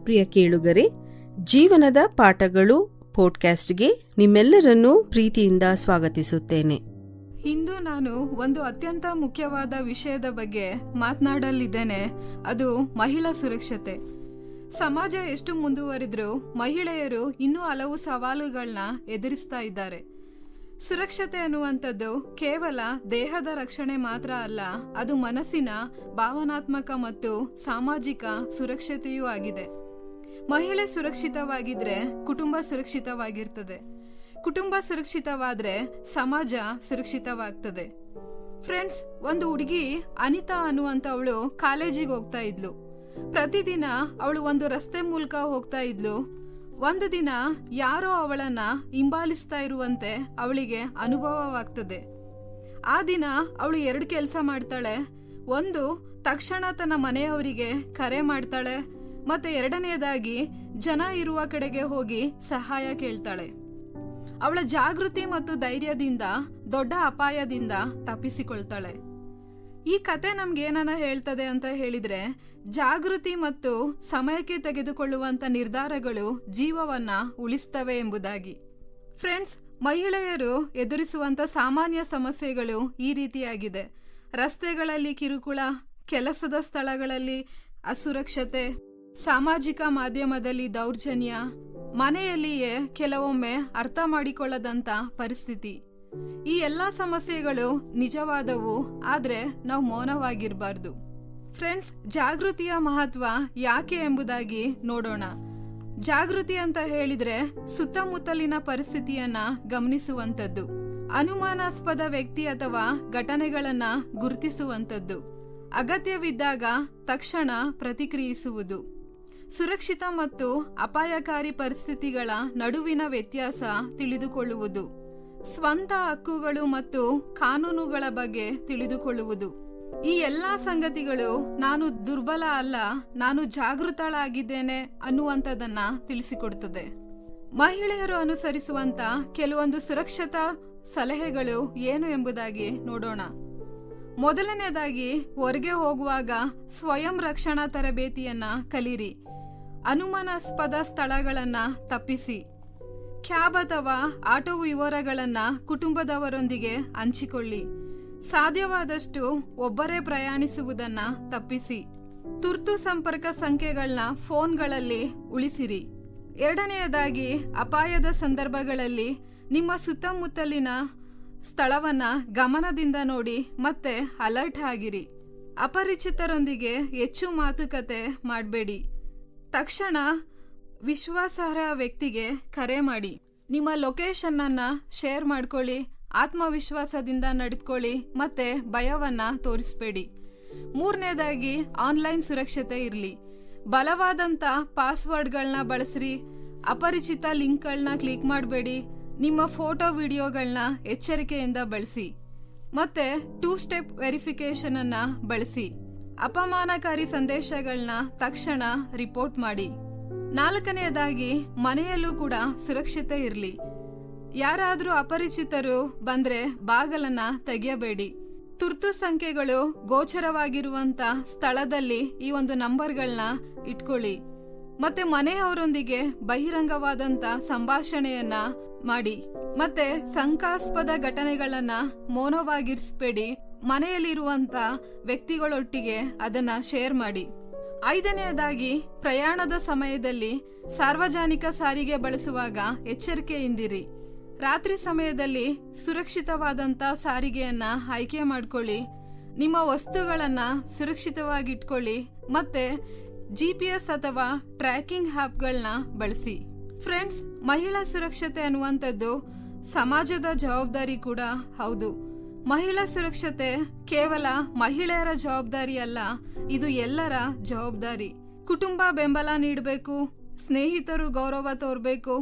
ಪ್ರಿಯ ಕೇಳುಗರೆ, ಜೀವನದ ಪಾಠಗಳು ಪಾಡ್ಕಾಸ್ಟ್ಗೆ ನಿಮ್ಮೆಲ್ಲರನ್ನೂ ಪ್ರೀತಿಯಿಂದ ಸ್ವಾಗತಿಸುತ್ತೇನೆ. ಇಂದು ನಾನು ಒಂದು ಅತ್ಯಂತ ಮುಖ್ಯವಾದ ವಿಷಯದ ಬಗ್ಗೆ ಮಾತನಾಡಲಿದ್ದೇನೆ. ಅದು ಮಹಿಳಾ ಸುರಕ್ಷತೆ. ಸಮಾಜ ಎಷ್ಟು ಮುಂದುವರಿದ್ರೂ ಮಹಿಳೆಯರು ಇನ್ನೂ ಹಲವು ಸವಾಲುಗಳನ್ನ ಎದುರಿಸ್ತಾ ಇದ್ದಾರೆ. ಸುರಕ್ಷತೆ ಅನ್ನುವಂಥದ್ದು ಕೇವಲ ದೇಹದ ರಕ್ಷಣೆ ಮಾತ್ರ ಅಲ್ಲ, ಅದು ಮನಸ್ಸಿನ, ಭಾವನಾತ್ಮಕ ಮತ್ತು ಸಾಮಾಜಿಕ ಸುರಕ್ಷತೆಯೂ ಆಗಿದೆ. ಮಹಿಳೆ ಸುರಕ್ಷಿತವಾಗಿದ್ರೆ ಕುಟುಂಬ ಸುರಕ್ಷಿತವಾಗಿರ್ತದೆ. ಕುಟುಂಬ ಸುರಕ್ಷಿತವಾದ್ರೆ ಸಮಾಜ ಸುರಕ್ಷಿತವಾಗ್ತದೆ. ಫ್ರೆಂಡ್ಸ್, ಒಂದು ಹುಡುಗಿ ಅನಿತಾ ಅನ್ನುವಂಥವಳು ಕಾಲೇಜಿಗೆ ಹೋಗ್ತಾ ಇದ್ಲು. ಪ್ರತಿದಿನ ಅವಳು ಒಂದು ರಸ್ತೆ ಮೂಲಕ ಹೋಗ್ತಾ ಇದ್ಲು. ಒಂದು ದಿನ ಯಾರೋ ಅವಳನ್ನ ಹಿಂಬಾಲಿಸ್ತಾ ಇರುವಂತೆ ಅವಳಿಗೆ ಅನುಭವವಾಗ್ತದೆ. ಆ ದಿನ ಅವಳು 2 ಕೆಲಸ ಮಾಡ್ತಾಳೆ. ಒಂದು, ತಕ್ಷಣ ತನ್ನ ಮನೆಯವರಿಗೆ ಕರೆ ಮಾಡ್ತಾಳೆ. ಮತ್ತೆ ಎರಡನೆಯದಾಗಿ ಜನ ಇರುವ ಕಡೆಗೆ ಹೋಗಿ ಸಹಾಯ ಕೇಳ್ತಾಳೆ. ಅವಳ ಜಾಗೃತಿ ಮತ್ತು ಧೈರ್ಯದಿಂದ ದೊಡ್ಡ ಅಪಾಯದಿಂದ ತಪ್ಪಿಸಿಕೊಳ್ತಾಳೆ. ಈ ಕತೆ ನಮ್ಗೆ ಏನನ್ನ ಹೇಳ್ತದೆ ಅಂತ ಹೇಳಿದ್ರೆ, ಜಾಗೃತಿ ಮತ್ತು ಸಮಯಕ್ಕೆ ತೆಗೆದುಕೊಳ್ಳುವಂತ ನಿರ್ಧಾರಗಳು ಜೀವವನ್ನ ಉಳಿಸ್ತವೆ ಎಂಬುದಾಗಿ. ಫ್ರೆಂಡ್ಸ್, ಮಹಿಳೆಯರು ಎದುರಿಸುವಂತ ಸಾಮಾನ್ಯ ಸಮಸ್ಯೆಗಳು ಈ ರೀತಿಯಾಗಿದೆ. ರಸ್ತೆಗಳಲ್ಲಿ ಕಿರುಕುಳ, ಕೆಲಸದ ಸ್ಥಳಗಳಲ್ಲಿ ಅಸುರಕ್ಷತೆ, ಸಾಮಾಜಿಕ ಮಾಧ್ಯಮದಲ್ಲಿ ದೌರ್ಜನ್ಯ, ಮನೆಯಲ್ಲಿಯೇ ಕೆಲವೊಮ್ಮೆ ಅರ್ಥ ಮಾಡಿಕೊಳ್ಳದಂತ ಪರಿಸ್ಥಿತಿ. ಈ ಎಲ್ಲಾ ಸಮಸ್ಯೆಗಳು ನಿಜವಾದವು, ಆದ್ರೆ ನಾವು ಮೌನವಾಗಿರಬಾರ್ದು. ಫ್ರೆಂಡ್ಸ್, ಜಾಗೃತಿಯ ಮಹತ್ವ ಯಾಕೆ ಎಂಬುದಾಗಿ ನೋಡೋಣ. ಜಾಗೃತಿ ಅಂತ ಹೇಳಿದ್ರೆ ಸುತ್ತಮುತ್ತಲಿನ ಪರಿಸ್ಥಿತಿಯನ್ನ ಗಮನಿಸುವಂತದ್ದು, ಅನುಮಾನಾಸ್ಪದ ವ್ಯಕ್ತಿ ಅಥವಾ ಘಟನೆಗಳನ್ನ ಗುರುತಿಸುವಂತದ್ದು, ಅಗತ್ಯವಿದ್ದಾಗ ತಕ್ಷಣ ಪ್ರತಿಕ್ರಿಯಿಸುವುದು, ಸುರಕ್ಷಿತ ಮತ್ತು ಅಪಾಯಕಾರಿ ಪರಿಸ್ಥಿತಿಗಳ ನಡುವಿನ ವ್ಯತ್ಯಾಸ ತಿಳಿದುಕೊಳ್ಳುವುದು, ಸ್ವಂತ ಹಕ್ಕುಗಳು ಮತ್ತು ಕಾನೂನುಗಳ ಬಗ್ಗೆ ತಿಳಿದುಕೊಳ್ಳುವುದು. ಈ ಎಲ್ಲಾ ಸಂಗತಿಗಳು ನಾನು ದುರ್ಬಲ ಅಲ್ಲ, ನಾನು ಜಾಗೃತಳಾಗಿದ್ದೇನೆ ಅನ್ನುವಂಥದ್ದನ್ನ ತಿಳಿಸಿಕೊಡುತ್ತದೆ. ಮಹಿಳೆಯರು ಅನುಸರಿಸುವಂತ ಕೆಲವೊಂದು ಸುರಕ್ಷತಾ ಸಲಹೆಗಳು ಏನು ಎಂಬುದಾಗಿ ನೋಡೋಣ. ಮೊದಲನೇದಾಗಿ, ಹೊರಗೆ ಹೋಗುವಾಗ ಸ್ವಯಂ ರಕ್ಷಣಾ ತರಬೇತಿಯನ್ನ ಕಲಿಯಿರಿ. ಅನುಮಾನಾಸ್ಪದ ಸ್ಥಳಗಳನ್ನ ತಪ್ಪಿಸಿ. ಕ್ಯಾಬ್ ಅಥವಾ ಆಟೋ ವಿವರಗಳನ್ನ ಕುಟುಂಬದವರೊಂದಿಗೆ ಹಂಚಿಕೊಳ್ಳಿ. ಸಾಧ್ಯವಾದಷ್ಟು ಒಬ್ಬರೇ ಪ್ರಯಾಣಿಸುವುದನ್ನ ತಪ್ಪಿಸಿ. ತುರ್ತು ಸಂಪರ್ಕ ಸಂಖ್ಯೆಗಳನ್ನ ಫೋನ್ಗಳಲ್ಲಿ ಉಳಿಸಿರಿ. ಎರಡನೆಯದಾಗಿ, ಅಪಾಯದ ಸಂದರ್ಭಗಳಲ್ಲಿ ನಿಮ್ಮ ಸುತ್ತಮುತ್ತಲಿನ ಸ್ಥಳವನ್ನ ಗಮನದಿಂದ ನೋಡಿ ಮತ್ತೆ ಅಲರ್ಟ್ ಆಗಿರಿ. ಅಪರಿಚಿತರೊಂದಿಗೆ ಹೆಚ್ಚು ಮಾತುಕತೆ ಮಾಡಬೇಡಿ. ತಕ್ಷಣ ವಿಶ್ವಾಸಾರ್ಹ ವ್ಯಕ್ತಿಗೆ ಕರೆ ಮಾಡಿ. ನಿಮ್ಮ ಲೊಕೇಶನ್ ಅನ್ನ ಶೇರ್ ಮಾಡ್ಕೊಳ್ಳಿ. ಆತ್ಮವಿಶ್ವಾಸದಿಂದ ನಡೆದುಕೊಳ್ಳಿ ಮತ್ತೆ ಭಯವನ್ನ ತೋರಿಸಬೇಡಿ. ಮೂರನೇದಾಗಿ, ಆನ್ಲೈನ್ ಸುರಕ್ಷತೆ ಇರಲಿ. ಬಲವಾದಂತ ಪಾಸ್ವರ್ಡ್ಗಳನ್ನ ಬಳಸ್ರಿ. ಅಪರಿಚಿತ ಲಿಂಕ್ಗಳನ್ನ ಕ್ಲಿಕ್ ಮಾಡಬೇಡಿ. ನಿಮ್ಮ ಫೋಟೋ ವಿಡಿಯೋಗಳನ್ನ ಎಚ್ಚರಿಕೆಯಿಂದ ಬಳಸಿ. ಮತ್ತೆ 2 ಸ್ಟೆಪ್ ವೆರಿಫಿಕೇಶನ್ ಅನ್ನ ಬಳಸಿ. ಅಪಮಾನಕಾರಿ ಸಂದೇಶಗಳನ್ನ ತಕ್ಷಣ ರಿಪೋರ್ಟ್ ಮಾಡಿ. ನಾಲ್ಕನೆಯದಾಗಿ, ಮನೆಯಲ್ಲೂ ಕೂಡ ಸುರಕ್ಷತೆ ಇರಲಿ. ಯಾರಾದ್ರೂ ಅಪರಿಚಿತರು ಬಂದ್ರೆ ಬಾಗಲನ್ನ ತೆಗೆಯಬೇಡಿ. ತುರ್ತು ಸಂಖ್ಯೆಗಳು ಗೋಚರವಾಗಿರುವಂತ ಸ್ಥಳದಲ್ಲಿ ಈ ಒಂದು ನಂಬರ್ಗಳನ್ನ ಇಟ್ಕೊಳ್ಳಿ. ಮತ್ತೆ ಮನೆಯವರೊಂದಿಗೆ ಬಹಿರಂಗವಾದಂತ ಸಂಭಾಷಣೆಯನ್ನ ಮಾಡಿ. ಮತ್ತೆ ಶಂಕಾಸ್ಪದ ಘಟನೆಗಳನ್ನ ಮೌನವಾಗಿರಿಸಬೇಡಿ. ಮನೆಯಲ್ಲಿರುವಂತ ವ್ಯಕ್ತಿಗಳೊಟ್ಟಿಗೆ ಅದನ್ನ ಶೇರ್ ಮಾಡಿ. ಐದನೆಯದಾಗಿ, ಪ್ರಯಾಣದ ಸಮಯದಲ್ಲಿ ಸಾರ್ವಜನಿಕ ಸಾರಿಗೆ ಬಳಸುವಾಗ ಎಚ್ಚರಿಕೆಯಿಂದಿರಿ. ರಾತ್ರಿ ಸಮಯದಲ್ಲಿ ಸುರಕ್ಷಿತವಾದಂತ ಸಾರಿಗೆಯನ್ನ ಆಯ್ಕೆ ಮಾಡ್ಕೊಳ್ಳಿ. ನಿಮ್ಮ ವಸ್ತುಗಳನ್ನ ಸುರಕ್ಷಿತವಾಗಿಟ್ಕೊಳ್ಳಿ ಮತ್ತೆ GPS ಅಥವಾ ಟ್ರ್ಯಾಕಿಂಗ್ ಆ್ಯಪ್ಗಳನ್ನ ಬಳಸಿ. ಫ್ರೆಂಡ್ಸ್, ಮಹಿಳಾ ಸುರಕ್ಷತೆ ಅನ್ನುವಂಥದ್ದು ಸಮಾಜದ ಜವಾಬ್ದಾರಿ ಕೂಡ ಹೌದು. ಮಹಿಳಾ ಸುರಕ್ಷತೆ ಕೇವಲ ಮಹಿಳೆಯರ ಜವಾಬ್ದಾರಿ ಅಲ್ಲ, ಇದು ಎಲ್ಲರ ಜವಾಬ್ದಾರಿ. ಕುಟುಂಬ ಬೆಂಬಲ ನೀಡಬೇಕು, ಸ್ನೇಹಿತರು ಗೌರವ ತೋರ್ಬೇಕು,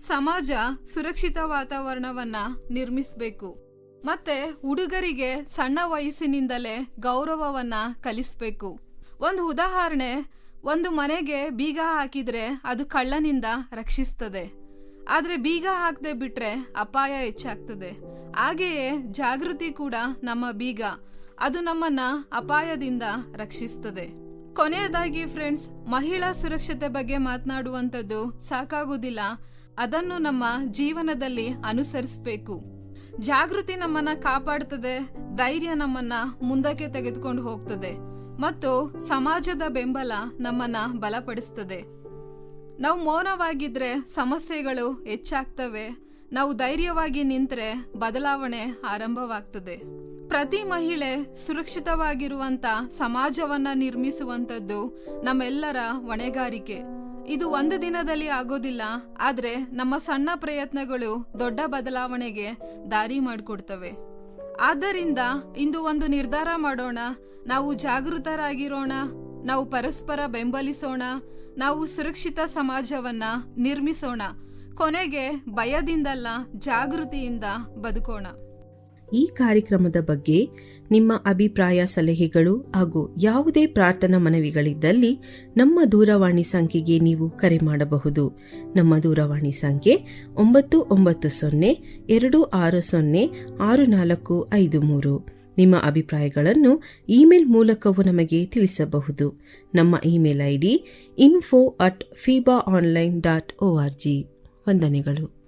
ಸಮಾಜ ಸುರಕ್ಷಿತ ವಾತಾವರಣವನ್ನ ನಿರ್ಮಿಸಬೇಕು. ಮತ್ತೆ ಹುಡುಗರಿಗೆ ಸಣ್ಣ ವಯಸ್ಸಿನಿಂದಲೇ ಗೌರವವನ್ನ ಕಲಿಸಬೇಕು. ಒಂದು ಉದಾಹರಣೆ, ಒಂದು ಮನೆಗೆ ಬೀಗ ಹಾಕಿದ್ರೆ ಅದು ಕಳ್ಳನಿಂದ ರಕ್ಷಿಸ್ತದೆ. ಆದ್ರೆ ಬೀಗ ಹಾಕದೆ ಬಿಟ್ರೆ ಅಪಾಯ ಹೆಚ್ಚಾಗ್ತದೆ. ಹಾಗೆಯೇ ಜಾಗೃತಿ ಕೂಡ ನಮ್ಮ ಬೀಗ, ಅದು ನಮ್ಮನ್ನ ಅಪಾಯದಿಂದ ರಕ್ಷಿಸ್ತದೆ. ಕೊನೆಯದಾಗಿ ಫ್ರೆಂಡ್ಸ್, ಮಹಿಳಾ ಸುರಕ್ಷತೆ ಬಗ್ಗೆ ಮಾತನಾಡುವಂಥದ್ದು ಸಾಕಾಗುವುದಿಲ್ಲ. ಅದನ್ನು ನಮ್ಮ ಜೀವನದಲ್ಲಿ ಅನುಸರಿಸಬೇಕು. ಜಾಗೃತಿ ನಮ್ಮನ್ನ ಕಾಪಾಡುತ್ತದೆ, ಧೈರ್ಯ ನಮ್ಮನ್ನ ಮುಂದಕ್ಕೆ ತೆಗೆದುಕೊಂಡು ಹೋಗ್ತದೆ ಮತ್ತು ಸಮಾಜದ ಬೆಂಬಲ ನಮ್ಮನ್ನ ಬಲಪಡಿಸ್ತದೆ. ನಾವು ಮೌನವಾಗಿದ್ರೆ ಸಮಸ್ಯೆಗಳು ಹೆಚ್ಚಾಗ್ತವೆ. ನಾವು ಧೈರ್ಯವಾಗಿ ನಿಂತ್ರೆ ಬದಲಾವಣೆ ಆರಂಭವಾಗ್ತದೆ. ಪ್ರತಿ ಮಹಿಳೆ ಸುರಕ್ಷಿತವಾಗಿರುವಂತ ಸಮಾಜವನ್ನ ನಿರ್ಮಿಸುವಂತದ್ದು ನಮ್ಮೆಲ್ಲರ ಹೊಣೆಗಾರಿಕೆ. ಇದು ಒಂದು ದಿನದಲ್ಲಿ ಆಗೋದಿಲ್ಲ, ಆದ್ರೆ ನಮ್ಮ ಸಣ್ಣ ಪ್ರಯತ್ನಗಳು ದೊಡ್ಡ ಬದಲಾವಣೆಗೆ ದಾರಿ ಮಾಡಿಕೊಡ್ತವೆ. ಆದ್ದರಿಂದ ಇಂದು ಒಂದು ನಿರ್ಧಾರ ಮಾಡೋಣ. ನಾವು ಜಾಗೃತರಾಗಿರೋಣ, ನಾವು ಪರಸ್ಪರ ಬೆಂಬಲಿಸೋಣ, ನಾವು ಸುರಕ್ಷಿತ ಸಮಾಜವನ್ನ ನಿರ್ಮಿಸೋಣ. ಕೊನೆಗೆ ಭಯದಿಂದಲ್ಲ, ಜಾಗೃತಿಯಿಂದ ಬದುಕೋಣ. ಈ ಕಾರ್ಯಕ್ರಮದ ಬಗ್ಗೆ ನಿಮ್ಮ ಅಭಿಪ್ರಾಯ, ಸಲಹೆಗಳು ಹಾಗೂ ಯಾವುದೇ ಪ್ರಾರ್ಥನಾ ಮನವಿಗಳಿದ್ದಲ್ಲಿ ನಮ್ಮ ದೂರವಾಣಿ ಸಂಖ್ಯೆಗೆ ನೀವು ಕರೆ ಮಾಡಬಹುದು. ನಮ್ಮ ದೂರವಾಣಿ ಸಂಖ್ಯೆ 9920260653. ನಿಮ್ಮ ಅಭಿಪ್ರಾಯಗಳನ್ನು ಇಮೇಲ್ ಮೂಲಕವೂ ನಮಗೆ ತಿಳಿಸಬಹುದು. ನಮ್ಮ ಇಮೇಲ್ ID info@fibaonline.org. ವಂದನೆಗಳು.